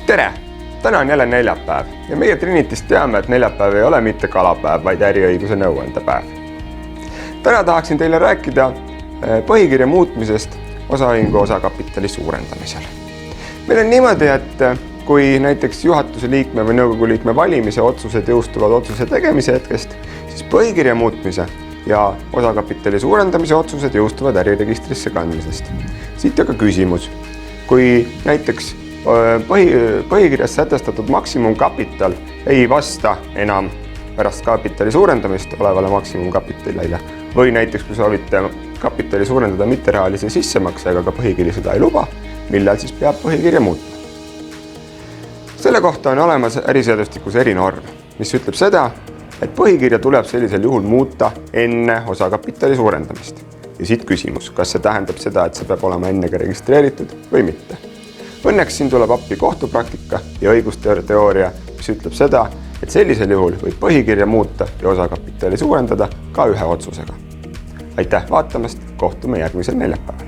Tere! Täna on jälle neljapäev ja meie Trinitist teame, et neljapäev ei ole mitte kalapäev, vaid äriõiguse nõuandepäev. Täna tahaksin teile rääkida põhikirja muutmisest osaühingu osakapitali suurendamisel. Meil on niimoodi, et kui näiteks juhatuse liikme või nõukogu liikme valimise otsused jõustuvad otsuse tegemise hetkest, siis põhikirja muutmise ja osakapitali suurendamise otsused jõustuvad äriregistrisse kandmisest. Siit aga küsimus. Kui näiteks põhikirjas sätestatud maksimumkapital ei vasta enam pärast kapitali suurendamist olevale maksimumkapitalile või näiteks kui soovite kapitali suurendada mitterahalise sissemaksega, aga põhikiri seda ei luba, millal siis peab põhikirja muutma. Selle kohta on olemas äriseadustikus erinorm, mis ütleb seda, et põhikirja tuleb sellisel juhul muuta enne osakapitali suurendamist. Ja siit küsimus, kas see tähendab seda, et see peab olema enne ka registreeritud või mitte. Õnneks siin tuleb appi kohtupraktika ja õigusteooria, mis ütleb seda, et sellisel juhul võib põhikirja muuta ja osakapitali suurendada ka ühe otsusega. Aitäh vaatamast, kohtume järgmisel neljapäeval.